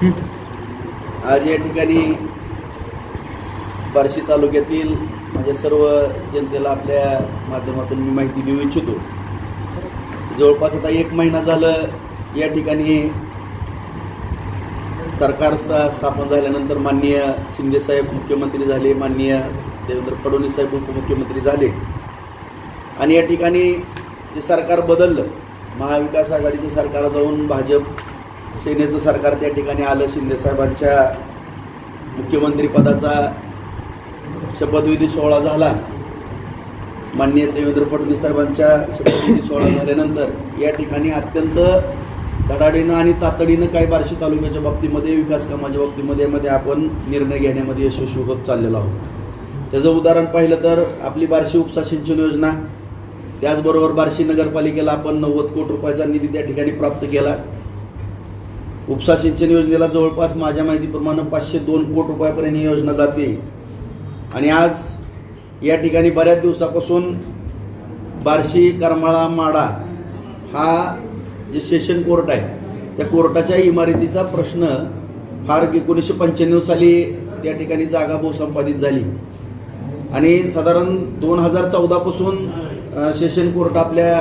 आज या ठिकाणी बार्शी तालुक्यातील माझ्या सर्व जनतेला आपल्या माध्यमातून मी माहिती देऊ इच्छितो। जवळपास आता 1 महिना झालं या ठिकाणी सरकार स्थापन झाल्यानंतर माननीय शिंदे साहेब मुख्यमंत्री झाले, माननीय देवेंद्र फडणवीस साहेब उपमुख्यमंत्री झाले आणि या ठिकाणी जे सरकार बदललं, महाविकास आघाडीचं सरकार जाऊन भाजप सेनेचं सरकार त्या ठिकाणी आलं। शिंदे साहेबांच्या मुख्यमंत्री पदाचा शपथविधी सोहळा झाला। माननीय देवेंद्र फडणवीस साहेबांच्या शपथविधी सोहळा झाल्यानंतर या ठिकाणी अत्यंत धडाडीनं आणि तातडीनं काही बार्शी तालुक्याच्या बाबतीमध्ये, विकास कामाच्या बाबतीमध्ये आपण निर्णय घेण्यामध्ये यशस्वी होत चाललेलो आहोत। त्याचं उदाहरण पाहिलं तर आपली बार्शी उपसा सिंचन योजना, त्याचबरोबर बार्शी नगरपालिकेला आपण 90 कोटी रुपयाचा निधी त्या ठिकाणी प्राप्त केला। उपसा सिंचन योजनेला जवळपास माझ्या माहितीप्रमाणे 502 कोटी रुपयापर्यंत ही योजना जाते आणि आज या ठिकाणी बऱ्याच दिवसापासून बार्शी करमाळा माडा हा जे सेशन कोर्ट आहे त्या कोर्टाच्या इमारतीचा प्रश्न फार 1995 साली त्या ठिकाणी जागा बहुसंपादित झाली आणि साधारण 2014 पासून सेशन कोर्ट आपल्या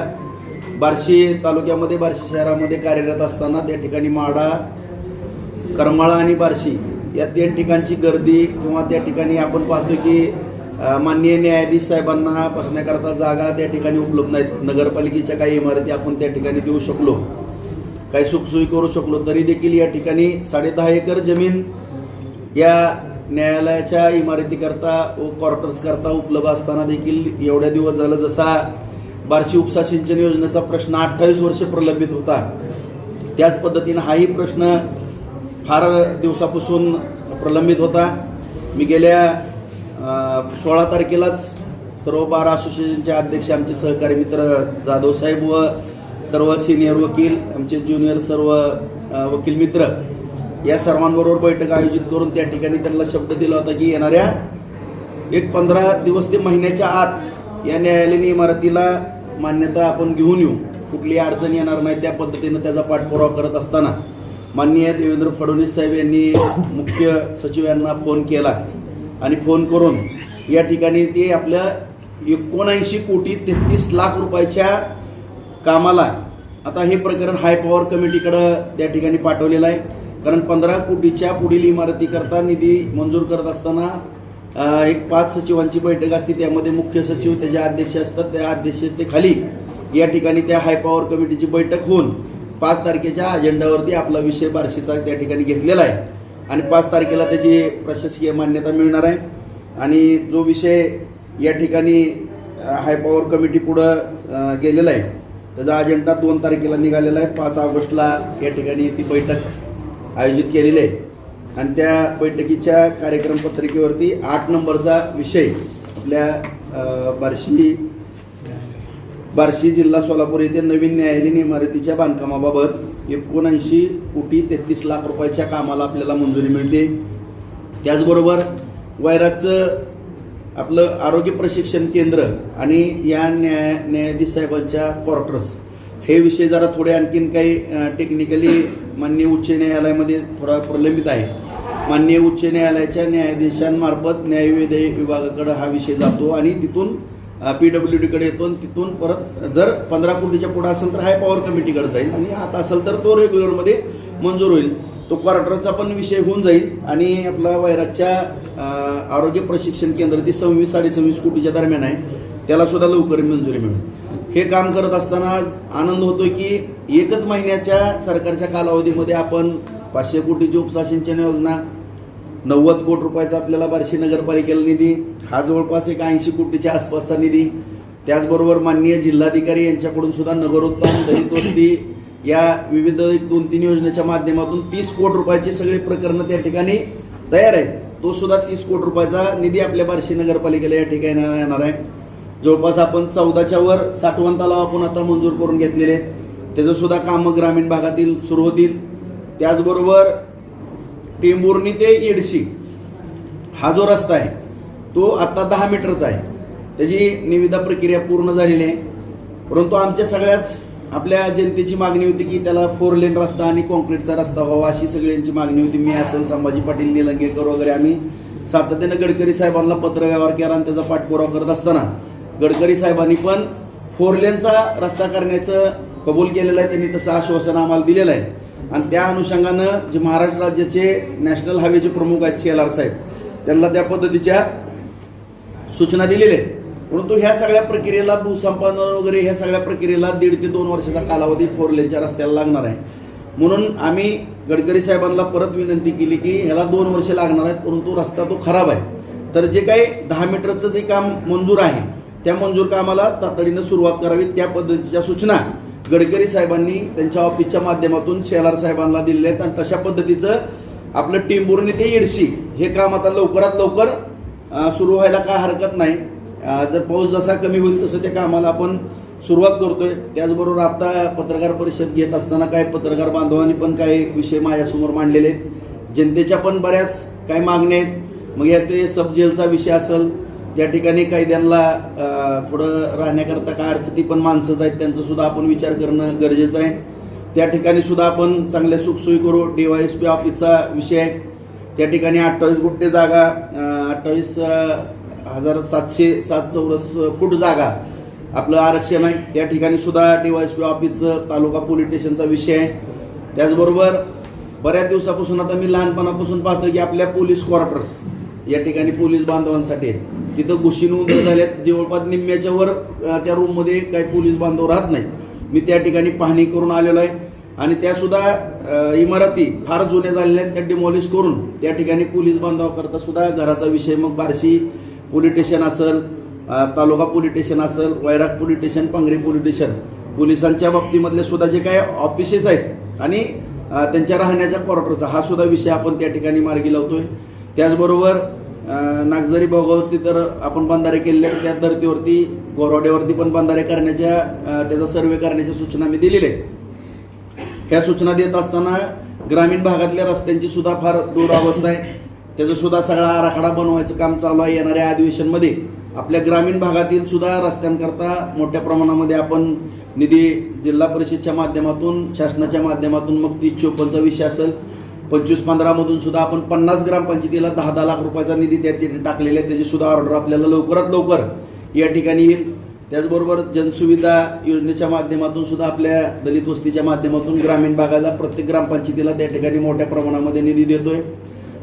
बार्शी तालुक्यामध्ये, बार्शी शहरामध्ये कार्यरत असताना त्या ठिकाणी माडा, करमाळा आणि बार्शी या 3 ठिकाणची गर्दी किंवा त्या ठिकाणी आपण पाहतो की माननीय न्यायाधीश साहेबांना बसण्याकरता जागा त्या ठिकाणी उपलब्ध नाहीत। नगरपालिकेच्या काही इमारती आपण त्या ठिकाणी देऊ शकलो, काही सुखसोयी करू शकलो, तरी देखील या ठिकाणी 10.5 एकर जमीन या न्यायालयाच्या इमारतीकरता व क्वार्टर्स करता उपलब्ध असताना देखील एवढ्या दिवस झालं, जसा बार्शी उपसा सिंचन योजनेचा प्रश्न 28 वर्ष प्रलंबित होता, त्याच पद्धतीनं हाही प्रश्न फार दिवसापासून प्रलंबित होता। मी गेल्या 16 तारखेलाच सर्व बार असोसिएशनचे अध्यक्ष, आमचे सहकारी मित्र जाधव साहेब व सर्व सिनियर वकील, आमचे ज्युनियर सर्व वकील मित्र या सर्वांबरोबर बैठक आयोजित करून त्या ठिकाणी त्यांना शब्द दिला होता की येणाऱ्या 15 दिवस ते महिन्याच्या आत या न्यायालयीन इमारतीला मान्यता आपण घेऊन येऊ, कुठली अडचण येणार नाही, त्या पद्धतीनं त्याचा पाठपुरावा करत असताना माननीय देवेंद्र फडणवीस साहेब यांनी मुख्य सचिव यांना फोन केला आणि फोन करून या ठिकाणी ते आपल्या 79 कोटी 33 लाख रुपयाच्या कामाला आता हे प्रकरण हाय पॉवर कमिटीकडे त्या ठिकाणी पाठवलेलं आहे। कारण 15 कोटीच्या पुढील इमारतीकरता निधी मंजूर करत असताना एक 5 सचिवांची बैठक असते, त्यामध्ये मुख्य सचिव त्याचे अध्यक्ष असतात, त्या अध्यक्षतेखाली या ठिकाणी त्या हाय पॉवर कमिटीची बैठक होऊन 5 तारखेच्या अजेंडावरती आपला विषय बार्शीचा त्या ठिकाणी घेतलेला आहे आणि 5 तारखेला त्याची प्रशासकीय मान्यता मिळणार आहे आणि जो विषय या ठिकाणी हाय पॉवर कमिटी पुढं गेलेला आहे त्याचा अजेंडा 2 तारखेला निघालेला आहे। 5 ऑगस्टला या ठिकाणी ती बैठक आयोजित केलेली आहे आणि त्या बैठकीच्या कार्यक्रम पत्रिकेवरती 8 नंबरचा विषय आपल्या बार्शी जिल्हा सोलापूर येथे नवीन न्यायालयीन इमारतीच्या बांधकामाबाबत 79 कोटी 33 लाख रुपयाच्या कामाला आपल्याला मंजुरी मिळते। त्याचबरोबर वैरागचं आपलं आरोग्य प्रशिक्षण केंद्र आणि या न्यायाधीश साहेबांच्या क्वार्टर्स हे विषय जरा थोडे आणखीन काही टेक्निकली माननीय उच्च न्यायालयामध्ये थोडा प्रलंबित आहे। माननीय उच्च न्यायालयाच्या न्यायाधीशांमार्फत न्यायविधी विभागाकडे हा विषय जातो आणि तिथून PWDकडे येतो आणि तिथून परत जर 15 कोटीच्या पुढे असेल तर हाय पॉवर कमिटीकडे जाईल आणि आता असेल तर तो रेग्युलरमध्ये मंजूर होईल, तो क्वार्टरचा पण विषय होऊन जाईल आणि आपला वैरागच्या आरोग्य प्रशिक्षण केंद्र ती 26-26.5 कोटीच्या दरम्यान आहे, त्याला सुद्धा लवकर मंजुरी मिळेल। हे काम करत असताना आज आनंद होतोय की 1च महिन्याच्या सरकारच्या कालावधीमध्ये आपण 500 कोटीची उपसा सिंचन योजना, 90 कोटी रुपयाचा आपल्याला बार्शी नगरपालिकेला निधी, हा जवळपास एक 80 कोटीच्या आसपासचा निधी, त्याचबरोबर माननीय जिल्हाधिकारी यांच्याकडून सुद्धा नगरोत्थान, दलित वस्ती या विविध 2-3 योजनेच्या माध्यमातून 30 कोटी रुपयाची सगळी प्रकरणं त्या ठिकाणी तयार आहेत, तो सुद्धा 30 कोटी रुपयाचा निधी आपल्या बार्शी नगरपालिकेला या ठिकाणी येणार आहे। जवळपास आपण 14च्या वर साठवण तलाव आपण आता मंजूर करून घेतलेले आहेत, त्याचं सुद्धा कामं ग्रामीण भागातील सुरू होतील। त्याचबरोबर टेंभुर्णी ते येडशी हा जो रस्ता आहे तो आता 10 मीटरचा आहे, त्याची निविदा प्रक्रिया पूर्ण झालेली आहे, परंतु आमच्या सगळ्याच आपल्या जनतेची मागणी होती की त्याला 4 लेन रस्ता आणि कॉन्क्रीटचा रस्ता व्हावा, अशी सगळ्यांची मागणी होती. मी असेल, संभाजी पाटील निलंगेकर वगैरे आम्ही सातत्याने गडकरी साहेबांना पत्रव्यवहार केला आणि त्याचा पाठपुरावा करत असताना गडकरी साहेबांनी पण 4 लेनचा रस्ता करण्याचं कबूल केलेलं आहे. त्यांनी तसं आश्वासन आम्हाला दिलेलं आहे. आणि त्या अनुषंगानं जे महाराष्ट्र राज्याचे नॅशनल हायवेचे प्रमुख आहेत CLR साहेब, त्यांना त्या पद्धतीच्या सूचना दिलेल्या आहेत. परंतु ह्या सगळ्या प्रक्रियेला भूसंपादन वगैरे ह्या सगळ्या प्रक्रियेला 1.5 ते 2 वर्षाचा कालावधी 4 लेनच्या रस्त्याला लागणार आहे. म्हणून आम्ही गडकरी साहेबांना परत विनंती केली की ह्याला 2 वर्ष लागणार आहेत, परंतु रस्ता तो खराब आहे. तर जे काही 10 मीटरचं जे काम मंजूर आहे त्या मंजूर कामाला तातडीनं सुरुवात करावी, त्या पद्धतीच्या सूचना गडकरी साहेबांनी त्यांच्या ऑफिसच्या माध्यमातून CLR साहेबांना दिलेल्या आहेत. आणि तशा पद्धतीचं आपलं टेंभुर्णी ते येडशी हे काम आता लवकरात लवकर सुरू व्हायला काय हरकत नाही. जर पाऊस जसा कमी होईल तसं त्या कामाला आपण सुरुवात करतोय. त्याचबरोबर आता पत्रकार परिषद घेत असताना काही पत्रकार बांधवांनी पण काही विषय माझ्यासमोर मांडलेले आहेत. जनतेच्या पण बऱ्याच काही मागण्या आहेत. मग यात ते सब जेलचा विषय असेल, त्या ठिकाणी कैद्यांना थोडं राहण्याकरता काय अडचणी पण माणसंच आहेत, त्यांचा सुद्धा आपण विचार करणं गरजेचं आहे. त्या ठिकाणी सुद्धा आपण चांगल्या सुखसोयी करू. DYSP ऑफिसचा विषय आहे, त्या ठिकाणी 28 गुंठे जागा, 28,707 चौरस फूट जागा आपलं आरक्षण आहे. त्या ठिकाणी सुद्धा DYSP ऑफिसचं तालुका पोलीस स्टेशनचा विषय आहे. त्याचबरोबर बऱ्याच दिवसापासून आता मी लहानपणापासून पाहतो की आपल्या पोलीस क्वार्टर्स या ठिकाणी पोलीस बांधवांसाठी आहेत. तिथं घुशी नोंद झाल्यात, जवळपास निम्म्याच्या वर त्या रूममध्ये काही पोलीस बांधव राहत नाहीत. मी त्या ठिकाणी पाहणी करून आलेलो आहे. आणि त्या सुद्धा इमारती फार जुन्या झालेल्या आहेत, त्या डिमॉलिश करून त्या ठिकाणी पोलीस बांधवाकरता सुद्धा घराचा विषय, मग बार्शी पोलीस स्टेशन असेल, तालुका पोलीस स्टेशन असेल, Vairag police station, Pangri police station, पोलिसांच्या बाबतीमधले सुद्धा जे काही ऑफिसेस आहेत आणि त्यांच्या राहण्याच्या क्वार्टरचा हा सुद्धा विषय आपण त्या ठिकाणी मार्गी लावतोय. त्याचबरोबर नागझरी भोगावरती तर आपण बंधारे केलेले आहेत, त्या धर्तीवरती गोरवाड्यावरती पण बंधारे करण्याच्या त्याचा सर्वे करण्याच्या सूचना मी दिलेल्या आहेत. ह्या सूचना देत असताना ग्रामीण भागातल्या रस्त्यांची सुद्धा फार दुरावस्था आहे, त्याचं सुद्धा सगळा आराखडा बनवायचं काम चालू आहे. येणाऱ्या अधिवेशनमध्ये आपल्या ग्रामीण भागातील सुद्धा रस्त्यांकरता मोठ्या प्रमाणामध्ये आपण निधी जिल्हा परिषदच्या माध्यमातून, शासनाच्या माध्यमातून, मग 30-54चा विषय असेल, 25-15 मधून सुद्धा आपण 50 ग्रामपंचायतीला 10-10 लाख रुपयाचा निधी त्या ठिकाणी टाकलेला आहे. त्याची सुद्धा ऑर्डर आपल्याला लवकरात लवकर या ठिकाणी येईल. त्याचबरोबर जनसुविधा योजनेच्या माध्यमातून सुद्धा आपल्या दलित वस्तीच्या माध्यमातून ग्रामीण भागाला प्रत्येक ग्रामपंचायतीला त्या ठिकाणी मोठ्या प्रमाणामध्ये निधी देतोय.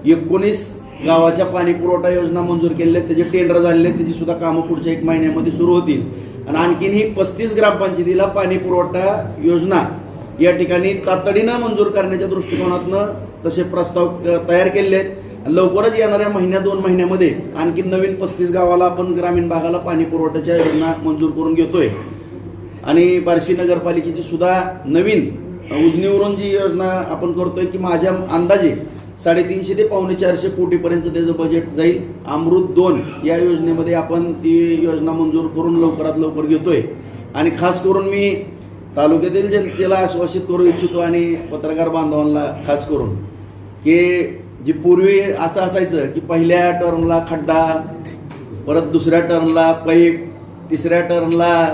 19 गावाच्या पाणी पुरवठा योजना मंजूर केलेल्या आहेत, त्याचे टेंडर झालेले आहेत, त्याची सुद्धा कामं पुढच्या 1 महिन्यामध्ये सुरू होतील. आणि आणखीन ही 35 ग्रामपंचायतीला पाणी पुरवठा योजना या ठिकाणी तातडीनं मंजूर करण्याच्या दृष्टिकोनातनं तसे प्रस्ताव तयार केलेले आहेत. लवकरच येणाऱ्या 1-2 महिन्यामध्ये आणखी नवीन 35 गावाला आपण ग्रामीण भागाला पाणी पुरवठ्याच्या योजना मंजूर करून घेतोय. आणि बार्शी नगरपालिकेची सुद्धा नवीन उजनीवरून जी योजना आपण करतोय की माझ्या अंदाजे 350 ते 450 कोटीपर्यंत त्याचं बजेट जाईल. अमृत 2 या योजनेमध्ये आपण ती योजना मंजूर करून लवकरात लवकर घेतोय. आणि खास करून मी तालुक्यातील जनतेला आश्वासित करू इच्छितो आणि पत्रकार बांधवांना खास करून की जी पूर्वी असं असायचं की पहिल्या टर्नला खड्डा, परत दुसऱ्या टर्नला पाईप, तिसऱ्या टर्नला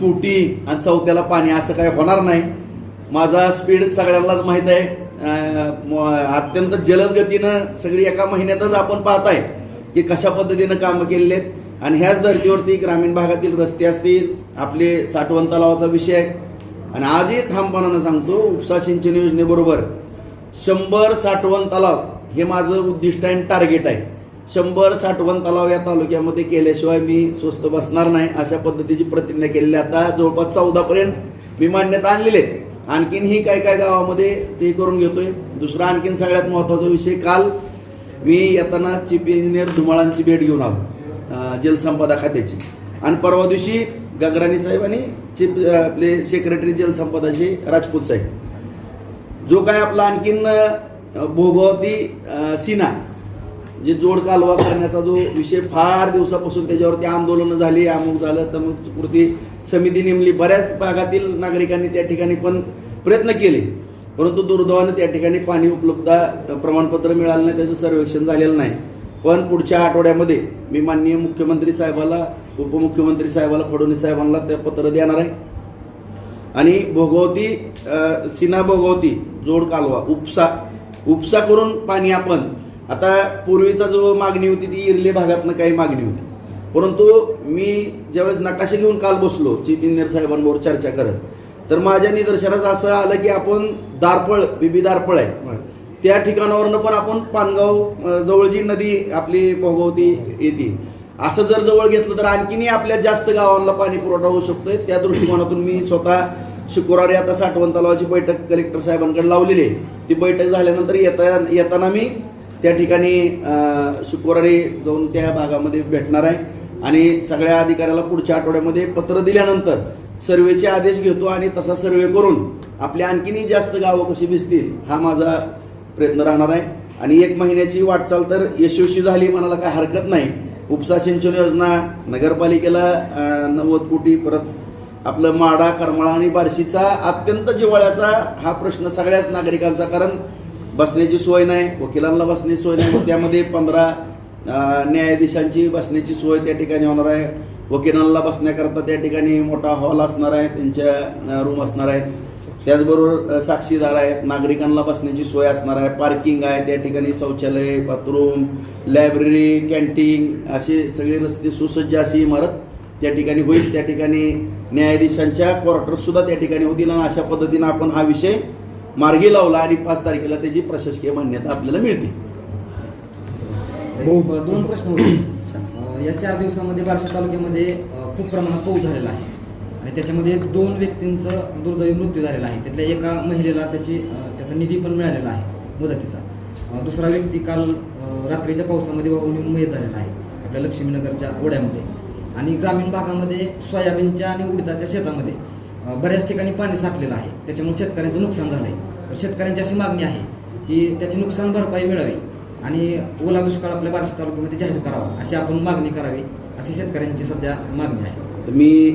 तुटी आणि चौथ्याला पाणी, असं काय होणार नाही. माझा स्पीड सगळ्यांनाच माहीत आहे. अत्यंत जलद गतीनं सगळी एका महिन्यातच आपण पाहताय की कशा पद्धतीनं कामं केलेली आहेत. आणि ह्याच धर्तीवरती ग्रामीण भागातील रस्ते असतील, आपले साठवण तलावाचा विषय आहे. आणि आजही ठामपणानं सांगतो, उपसा सिंचन योजनेबरोबर 100 साठवण तलाव हे माझं उद्दिष्ट आहे, टार्गेट आहे. 100 साठवण तलाव या तालुक्यामध्ये केल्याशिवाय मी स्वस्त बसणार नाही, अशा पद्धतीची प्रतिज्ञा केलेली. आता जवळपास 14 पर्यंत मी मान्यता आणलेली आहे. आणखीन ही काय काय गावामध्ये ते करून घेतोय. दुसरा आणखीन सगळ्यात महत्त्वाचा विषय, काल मी येताना चीफ इंजिनियर धुमाळांची भेट घेऊन आलो जलसंपदा खात्याची. आणि परवा दिवशी गगराणी साहेब आणि चीफ आपले सेक्रेटरी जलसंपदाचे राजपूत साहेब, जो काय आपला आणखीन भोगावती सीना जे जोड कालवा करण्याचा जो विषय फार दिवसापासून त्याच्यावरती आंदोलनं झाली, अमुक झालं तमुक कृती समिती नेमली, बऱ्याच भागातील नागरिकांनी त्या ठिकाणी पण प्रयत्न केले, परंतु दुर्दैवाने त्या ठिकाणी पाणी उपलब्धता प्रमाणपत्र मिळालं नाही, त्याचं सर्वेक्षण झालेलं नाही. पण पुढच्या आठवड्यामध्ये मी माननीय मुख्यमंत्री साहेबाला, उपमुख्यमंत्री साहेबाला, फडणवीस साहेबांना ते पत्र देणार आहे. आणि भोगवती सीना भोगवती जोड कालवा उपसा करून पाणी आपण आता पूर्वीचा जो मागणी होती ती इरले भागातनं काही मागणी होती, परंतु मी ज्यावेळेस नकाशे घेऊन काल बसलो चीफ इंजिनियर साहेबांबरोबर चर्चा करत, तर माझ्या निदर्शनास असं आलं की आपण दारपळ बीबी दारपळ आहे त्या ठिकाणावरनं पण आपण पानगाव जवळ जी नदी आपली भोगवती येते असं जर जवळ घेतलं तर आणखीनही आपल्या जास्त गावांना पाणी पुरवठा होऊ शकतोय. त्या दृष्टिकोनातून मी स्वतः शुक्रवारी आता साठवण तलावाची बैठक कलेक्टर साहेबांकडे लावलेली आहे. ती बैठक झाल्यानंतर येताना मी त्या ठिकाणी शुक्रवारी जाऊन त्या भागामध्ये भेटणार आहे आणि सगळ्या अधिकाऱ्याला पुढच्या आठवड्यामध्ये पत्र दिल्यानंतर सर्वेचे आदेश घेतो आणि तसा सर्वे करून आपल्या आणखीनही जास्त गावं कशी भिजतील हा माझा प्रयत्न राहणार आहे. आणि 1 महिन्याची वाटचाल तर यशस्वी झाली म्हणायला काय हरकत नाही. उपसा सिंचन योजना नगरपालिकेला 90 कोटी, परत आपलं माडा करमाळा आणि बार्शीचा अत्यंत जिव्हाळ्याचा हा प्रश्न सगळ्याच नागरिकांचा, कारण बसण्याची सोय नाही, वकिलांना बसण्याची सोय नाही, त्यामध्ये 15 न्यायाधीशांची बसण्याची सोय त्या ठिकाणी होणार आहे. वकिलांना बसण्याकरता त्या ठिकाणी मोठा हॉल असणार आहे, त्यांच्या रूम असणार आहेत, त्याचबरोबर साक्षीदार आहेत, नागरिकांना बसण्याची सोय असणार आहे, पार्किंग आहे त्या ठिकाणी, शौचालय, बाथरूम, लायब्ररी, कॅन्टीन असे सगळे रस्ते सुसज्ज अशी इमारत त्या ठिकाणी होईल. त्या ठिकाणी न्यायाधीशांच्या क्वार्टर सुद्धा त्या ठिकाणी होतील आणि अशा पद्धतीनं आपण हा विषय मार्गी लावला आणि 5 तारखेला त्याची प्रशासकीय मान्यता आपल्याला मिळते. 2 प्रश्न होते. या 4 दिवसामध्ये बार्शी तालुक्यामध्ये खूप प्रमाणात पाऊस झालेला आहे आणि त्याच्यामध्ये 2 व्यक्तींचं दुर्दैवी मृत्यू झालेला आहे. त्यातल्या एका महिलेला त्याचा निधी पण मिळालेला आहे मदतीचा. दुसरा व्यक्ती काल रात्रीच्या पावसामध्ये वाहून येऊन मयत झालेला आहे आपल्या लक्ष्मीनगरच्या ओढ्यामध्ये. आणि ग्रामीण भागामध्ये सोयाबीनच्या आणि उडीदाच्या शेतामध्ये बऱ्याच ठिकाणी पाणी साठलेलं आहे, त्याच्यामुळे शेतकऱ्यांचं नुकसान झालं आहे. तर शेतकऱ्यांची अशी मागणी आहे की त्याची नुकसान भरपाई मिळावी आणि ओला दुष्काळ आपल्या बार्शी तालुक्यामध्ये जाहीर करावा अशी आपण मागणी करावी अशी शेतकऱ्यांची सध्या मागणी आहे. मी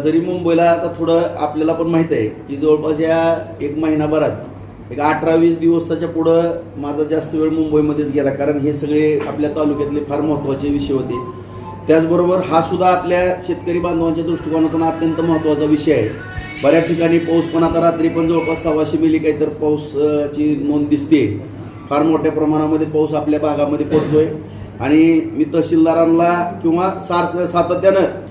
जरी मुंबईला आता थोडं आपल्याला पण माहित आहे की जवळपास या 1 महिनाभरात एक 18-20 दिवसाच्या पुढं माझा जास्त वेळ मुंबईमध्येच गेला, कारण हे सगळे आपल्या तालुक्यातले फार महत्त्वाचे विषय होते. त्याचबरोबर हा सुद्धा आपल्या शेतकरी बांधवांच्या दृष्टिकोनातून अत्यंत महत्त्वाचा विषय आहे. बऱ्याच ठिकाणी पाऊस पण आता रात्री पण जवळपास 600 मिली काहीतरी पाऊसची नोंद दिसते. फार मोठ्या प्रमाणामध्ये पाऊस आपल्या भागामध्ये पडतोय आणि मी तहसीलदारांना किंवा सातत्यानं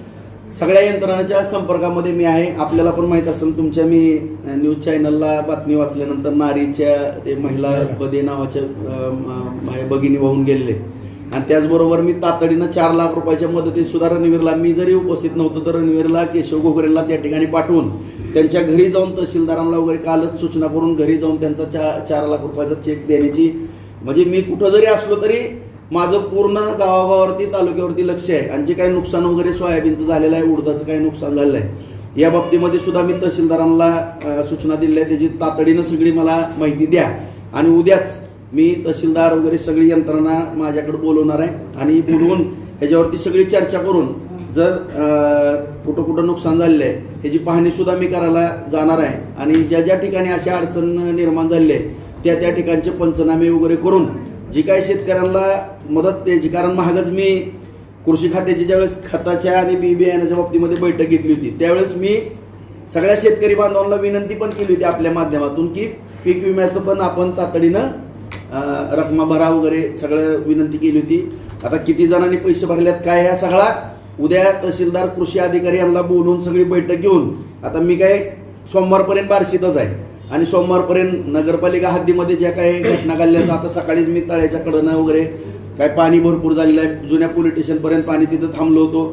सगळ्या यंत्रणांच्या संपर्कामध्ये मी आहे. आपल्याला पण माहीत असेल, तुमच्या मी न्यूज चॅनलला बातमी वाचल्यानंतर नारीच्या ते महिला बदे नावाच्या भगिनी वाहून गेलेले आणि त्याचबरोबर मी तातडीनं 4 लाख रुपयाच्या मदतीत सुद्धा रणवीरला, मी जरी उपस्थित नव्हतो तर रणवीरला केशव घोगरेंना त्या ठिकाणी पाठवून त्यांच्या घरी जाऊन तहसीलदारांना वगैरे कालच सूचना करून घरी जाऊन त्यांचा 4 लाख रुपयाचा चेक देण्याची, म्हणजे मी कुठं जरी असलो तरी माझं पूर्ण गावागावावरती तालुक्यावरती लक्ष आहे. आणि जे काही नुकसान वगैरे सोयाबीनचं झालेलं आहे, उडदाचं काही नुकसान झालेलं आहे, या बाबतीमध्ये सुद्धा मी तहसीलदारांना सूचना दिलेल्या आहे. त्याची तातडीनं सगळी मला माहिती द्या आणि उद्याच मी तहसीलदार वगैरे सगळी यंत्रणा माझ्याकडे बोलवणार आहे आणि बोलवून ह्याच्यावरती सगळी चर्चा करून जर कुठं नुकसान झालेलं आहे ह्याची पाहणी सुद्धा मी करायला जाणार आहे आणि ज्या ज्या ठिकाणी अशा अडचण निर्माण झालेली आहे त्या ठिकाणचे पंचनामे वगैरे करून जी काही शेतकऱ्यांना मदत द्यायची, कारण महागच मी कृषी खात्याची ज्यावेळेस खताच्या आणि बी बियाण्याच्या बाबतीमध्ये बैठक घेतली होती त्यावेळेस मी सगळ्या शेतकरी बांधवांना विनंती पण केली होती आपल्या माध्यमातून की पीक विम्याचं पण आपण तातडीनं रकमा भरा वगैरे सगळं विनंती केली होती. आता किती जणांनी पैसे भरल्यात काय ह्या सगळा उद्या तहसीलदार कृषी अधिकारी यांना बोलवून सगळी बैठक घेऊन, आता मी काय सोमवारपर्यंत बार्शीतच आहे आणि सोमवारपर्यंत नगरपालिका हद्दीमध्ये ज्या काही घटना घडल्या आता सकाळीच मी तळ्याच्या कडनं वगैरे काय पाणी भरपूर झालेलं आहे, जुन्या पोलीस स्टेशनपर्यंत पाणी तिथं थांबलो होतो,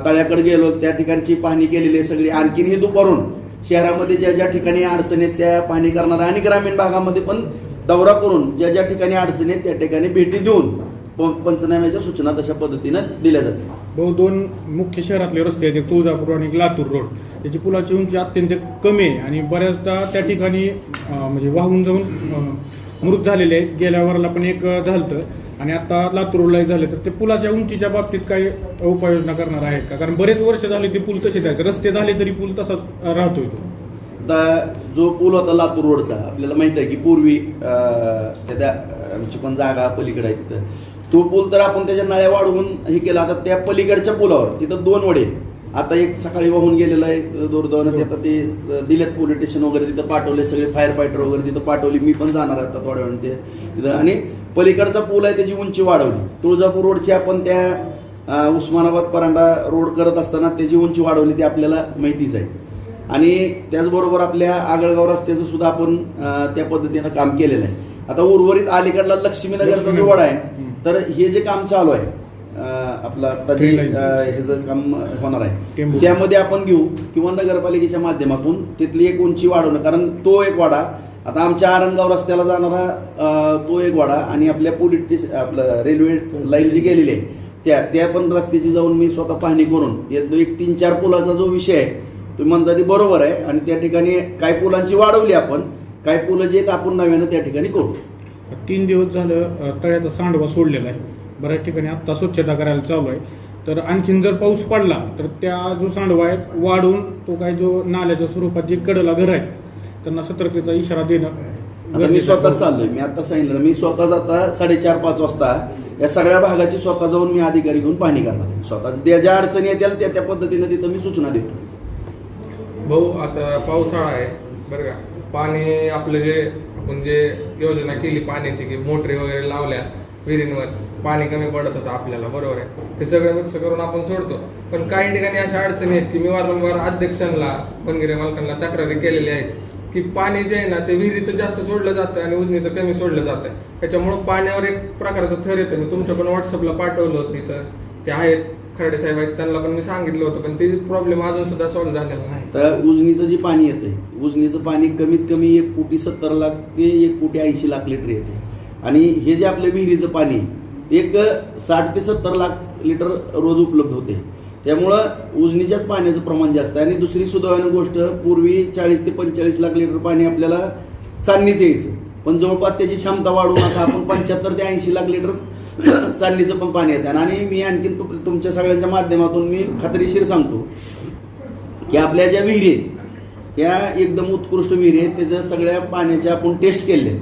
तळ्याकडे गेलो त्या ठिकाणची पाहणी केलेली आहे सगळी. आणखीन हे दुपारून शहरामध्ये ज्या ज्या ठिकाणी अडचणी आहेत त्या पाहणी करणार आणि ग्रामीण भागामध्ये पण दौरा करून ज्या ज्या ठिकाणी अडचणी आहेत त्या ठिकाणी भेटी देऊन पंचनाम्याच्या सूचना तशा पद्धतीनं दिल्या जातात. 2 मुख्य शहरातले रस्ते आहेत, एक तुळजापूर आणि एक लातूर रोड, त्याची पुलाची उंची अत्यंत कमी आहे आणि बऱ्याचदा त्या ठिकाणी म्हणजे वाहून जाऊन मृत झालेले आहेत. गेल्या वराला पण एक झालं आणि आता लातूर रोडला झालं. तर ते पुलाच्या उंचीच्या बाबतीत काही उपाययोजना करणार आहेत का? कारण बरेच वर्ष झाले ते पूल तसेच आहेत, रस्ते झाले तरी पूल तसाच राहतोय. आता जो पूल होता लातूर रोडचा आपल्याला माहित आहे की पूर्वी त्या आमची पण जागा पलीकडे आहे तिथं, तो पूल तर आपण त्याच्या नळ्या वाढवून हे केला. आता त्या पलीकडच्या पुलावर तिथं 2 वडे आता एक सकाळी वाहून गेलेलं आहे दुर्दैवानं, ते आता ते दिलेत पोलीस स्टेशन वगैरे, तिथं पाठवले सगळे फायर फायटर वगैरे तिथं पाठवली. मी पण जाणार आहे आता थोड्या वेळाने तिथं. आणि पलीकडचा पूल आहे त्याची उंची वाढवली. तुळजापूर रोडची आपण त्या उस्मानाबाद परांडा रोड करत असताना त्याची उंची वाढवली, ती आपल्याला माहितीच आहे. आणि त्याचबरोबर आपल्या आगळगाव रस्त्याचं सुद्धा आपण त्या पद्धतीनं काम केलेलं आहे. आता उर्वरित अलीकडला लक्ष्मीनगरचा जो वडा आहे, तर हे जे काम चालू आहे आपलं आता जे ह्याचं काम होणार आहे, त्यामध्ये आपण घेऊ किंवा नगरपालिकेच्या माध्यमातून तिथली एक उंची वाढवणं. कारण तो एक वाडा, आता आमच्या आरणगाव रस्त्याला जाणारा तो एक वाडा आणि आपल्या पोलीस आपलं रेल्वे लाईन जी गेलेली आहे त्या पण रस्त्याची जाऊन मी स्वतः पाहणी करून एक 3-4 पुलाचा जो विषय आहे तुम्ही म्हणता ते बरोबर आहे. आणि त्या ठिकाणी काही पुलांची वाढवली आपण, काही पुलं जे आपण नव्यानं त्या ठिकाणी करू. 3 दिवस झालं तळ्याचा सांडवा सोडलेला आहे, बऱ्याच ठिकाणी आत्ता स्वच्छता करायला चालू आहे. तर आणखीन जर पाऊस पडला तर त्या जो सांडवा आहे वाढून तो काही जो नाल्याच्या स्वरूपात जे कडला घर आहे त्यांना सतर्कतेचा इशारा देणं. आता मी स्वतः चाललोय, मी आता सांगितलं, मी स्वतः जाता 4:30-5 वाजता या सगळ्या भागाची स्वतः जाऊन मी अधिकारी घेऊन पाहणी करणार आहे. स्वतः त्या ज्या अडचणी येतील त्या पद्धतीनं तिथं मी सूचना देतो. भाऊ, आता पावसाळा आहे बरं का, पाणी आपलं जे आपण जे योजना केली पाण्याची की मोटरी वगैरे लावल्या विहिरींवर, पाणी कमी पडत होतं आपल्याला, बरोबर आहे, ते सगळं मिक्स करून आपण सोडतो. पण काही ठिकाणी अशा अडचणी आहेत की मी वारंवार अध्यक्षांना बनगिरे मालकांना तक्रारी केलेल्या आहेत की पाणी जे आहे ना ते विहिरीचं जास्त सोडलं जातं आणि उजनीचं कमी सोडलं जातं. त्याच्यामुळं पाण्यावर एक प्रकारचं थर येतं. मी तुमच्याकडून व्हॉट्सअपला पाठवलं होतं, इथं ते आहेत खरडे साहेब आहेत, त्यांना पण मी सांगितलं होतं, पण ते प्रॉब्लेम अजून सुद्धा सॉल्व्ह झालेला नाही. तर उजनीचं जे पाणी येतंय, उजनीचं पाणी कमीत कमी 1,70,00,000 ते 1,80,00,000 लिटर येते. आणि हे जे आपलं विहिरीचं पाणी 60 ते 70 लाख लिटर रोज उपलब्ध होते. त्यामुळं उजनीच्याच पाण्याचं प्रमाण जास्त आहे. आणि दुसरी सुदैवानं गोष्ट, पूर्वी 40 ते 45 लाख लिटर पाणी आपल्याला चांदणीचं यायचं, पण जवळपास त्याची क्षमता वाढवून आता आपण 75 ते 80 लाख लिटर चांदणीचं पण पाणी येतं. आणि मी आणखी तुमच्या सगळ्यांच्या माध्यमातून मी खात्रीशीर सांगतो की आपल्या ज्या विहिरी आहेत त्या एकदम उत्कृष्ट विहिरी आहेत. त्याचं सगळ्या पाण्याच्या आपण टेस्ट केले,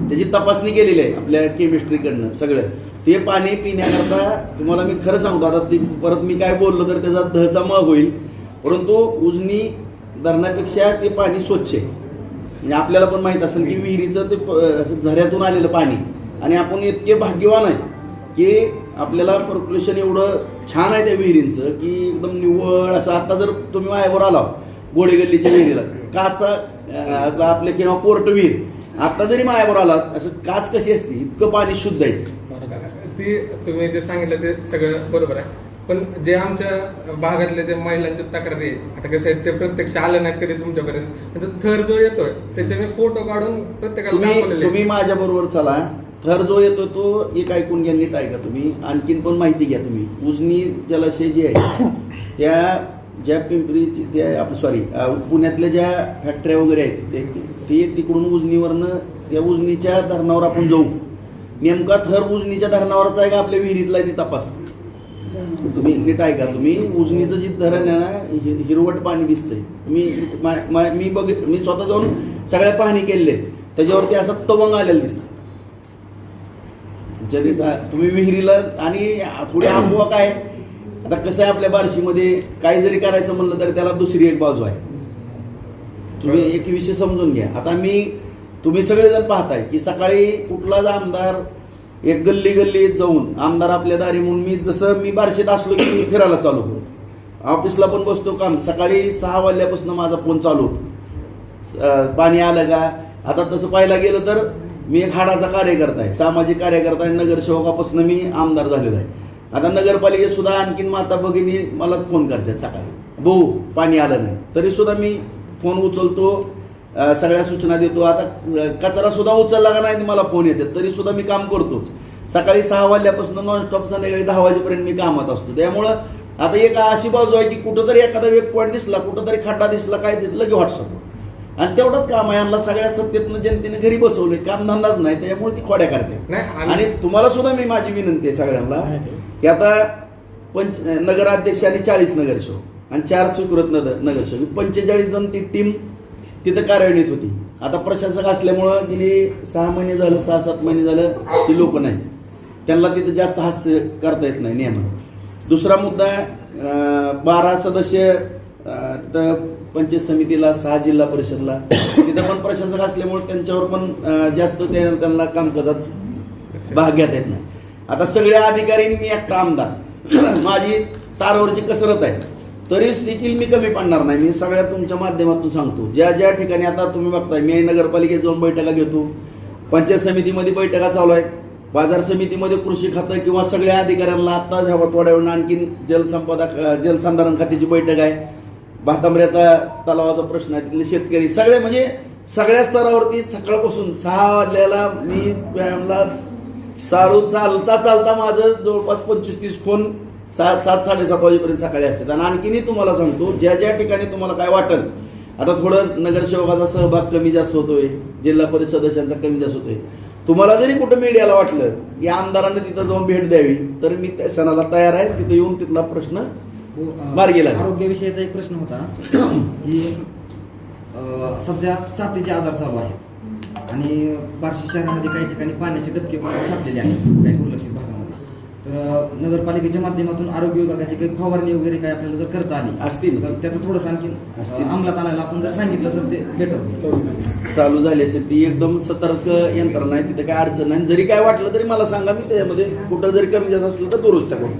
त्याची तपासणी केलेली आहे आपल्या केमिस्ट्रीकडनं. सगळं ते पाणी पिण्याकरता तुम्हाला मी खरं सांगतो, आता ती परत मी काय बोललो तर त्याचा दहचा मग होईल, परंतु उजनी धरणापेक्षा ते पाणी स्वच्छ आहे. म्हणजे आपल्याला पण माहीत असेल की विहिरीचं ते असं झऱ्यातून आलेलं पाणी, आणि आपण इतके भाग्यवान आहे की आपल्याला पर्क्युलेशन एवढं छान आहे त्या विहिरींचं की एकदम निव्वळ असं. आता जर तुम्ही मायावर आला गोडेगल्लीच्या विहिरीला, काच आपल्या किंवा कोर्ट विहीर, आता जरी मायावर आलात असं काच कशी असते, इतकं पाणी शुद्ध आहे. ती तुम्ही जे सांगितलं ते सगळं बरोबर आहे, पण जे आमच्या भागातले जे महिलांच्या तक्रारी आहेत, आता कसं आहे ते प्रत्यक्ष आलं नाहीत कधी तुमच्यापर्यंत, त्याचा थर जो येतोय त्याचे मी फोटो काढून प्रत्येकाला दाखवलेले. तुम्ही माझ्या बरोबर चला, थर जो येतो तो एक ऐकून घ्या, नीट ऐका तुम्ही, आणखीन पण माहिती घ्या तुम्ही. उजनी जलाशय जे आहे त्या ज्या पिंपरीची त्या पुण्यातल्या ज्या फॅक्टऱ्या वगैरे आहेत ते तिकडून उजनीवरनं त्या उजनीच्या धरणावर आपण जाऊ. नेमका थर उजनीच्या धरणावरचा आहे का आपल्या विहिरीतला आहे ते तपासा. तुम्ही नीट ऐका, तुम्ही उजनीचं जे धरण आहे ना हिरवट पाणी दिसतंय, मी स्वतः जाऊन सगळ्या पाहणी केलेल्या आहेत, त्याच्यावरती असं तवंग आलेलं दिसतं. तुम्ही विहिरीला, आणि थोडी अफवा काय, आता कसं आहे आपल्या बार्शीमध्ये काही जरी करायचं म्हणलं तर त्याला दुसरी एक बाजू आहे. तुम्ही एक विषय समजून घ्या. आता तुम्ही सगळेजण पाहताय की सकाळी कुठलाच आमदार एक गल्ली गल्लीत जाऊन आमदार आपल्या दारी म्हणून, मी बार्शीत असलो की मी फिरायला चालू करतो, ऑफिसला पण बसतो, काम सकाळी 6 वाजल्यापासून माझा फोन चालू होतो, पाणी आलं का. आता तसं पाहायला गेलं तर मी एक हाडाचा कार्यकर्ता आहे, सामाजिक कार्यकर्ता आहे, नगरसेवकापासून मी आमदार झालेलो आहे. आता नगरपालिकेत सुद्धा आणखीन माता भगिनी मला फोन करतात सकाळी, भाऊ पाणी आलं नाही, तरी सुद्धा मी फोन उचलतो, सगळ्या सूचना देतो. आता कचरा सुद्धा उचलला का नाही मला फोन येतात, तरी सुद्धा मी काम करतोच. सकाळी 6 वाजल्यापासून नॉनस्टॉप संध्याकाळी 10 वाजेपर्यंत मी कामात असतो. त्यामुळं आता एक अशी बाजू आहे की कुठंतरी एखादा एक पॉईंट दिसला, कुठंतरी खड्डा दिसला, काय लगे व्हॉट्सअपवर, आणि तेवढंच काम आहे. यांना सगळ्या सत्तेतनं जनतेने घरी बसवले, काम धंदाच नाही, त्यामुळे ती खोड्या करते. आणि तुम्हाला सुद्धा मी माझी विनंती आहे सगळ्यांना की आता नगराध्यक्ष आणि 40 नगरसेवक आणि 4 स्वीकृत नगरसेवक, 45 जण ती टीम तिथं कार्यान्वित होती. आता प्रशासक असल्यामुळं गेली 6 महिने झालं, 6-7 महिने झालं ती लोक नाही, त्यांना तिथं जास्त हस्त करता येत नाही नियमानं. दुसरा मुद्दा 12 सदस्य तर पंचायत समितीला, 6 जिल्हा परिषदला, तिथं पण प्रशासक असल्यामुळे त्यांच्यावर पण जास्त त्यांना कामकाजात भाग घेता येत नाही. आता सगळ्या अधिकारी मी एकटा आमदार, माझी तारावरची कसरत आहे, तरी देखील मी कमी पडणार नाही. मी सगळ्या तुमच्या माध्यमातून सांगतो, ज्या ज्या ठिकाणी आता तुम्ही बघताय, मी नगरपालिकेत जाऊन बैठका घेतो, पंचायत समितीमध्ये बैठका चालू आहेत, बाजार समितीमध्ये कृषी खातं किंवा सगळ्या अधिकाऱ्यांना आता थोड्या वेळ आणखीन जलसंधारण खात्याची बैठक आहे, भातांबऱ्याचा तलावाचा प्रश्न आहे, तिथले शेतकरी सगळे म्हणजे सगळ्या स्तरावरती सकाळपासून 6 वाजल्याला मी व्यायामला चालता माझं जवळपास 25-30 फोन 7-7:30 वाजेपर्यंत सकाळी असतात. आणि आणखीनही तुम्हाला सांगतो, ज्या ज्या ठिकाणी तुम्हाला काय वाटेल, आता थोडं नगरसेवकाचा सहभाग कमी जास्त होतोय, जिल्हा परिषद सदस्यांचा कमी जास्त होतोय, तुम्हाला जरी कुठं मीडियाला वाटलं की आमदारांनी तिथं जाऊन भेट द्यावी, तर मी त्या सणाला तयार आहे. तिथं येऊन तिथला प्रश्न मार्गी लागेल. आरोग्याविषयीचा एक प्रश्न होता की सध्या साथीचे आजार चालू आहेत आणि बार्शी शहरामध्ये काही ठिकाणी पाण्याचे डबके पण साठलेले आहेत काही दुर्लक्षित भागामध्ये. तर नगरपालिकेच्या माध्यमातून आरोग्य विभागाची काही फवारणी वगैरे काय आपल्याला जर करता आली असतील तर त्याचं थोडंसं आणखी अंमलात आणायला आपण जर सांगितलं तर ते बेटर चालू झाली असेल. ती एकदम सतर्क यंत्रणा आहे, तिथे काय अडचण नाही. जरी काय वाटलं तरी मला सांगा, मी त्याच्यामध्ये कुठं जरी कमी जास्त असलं तर दुरुस्त करू.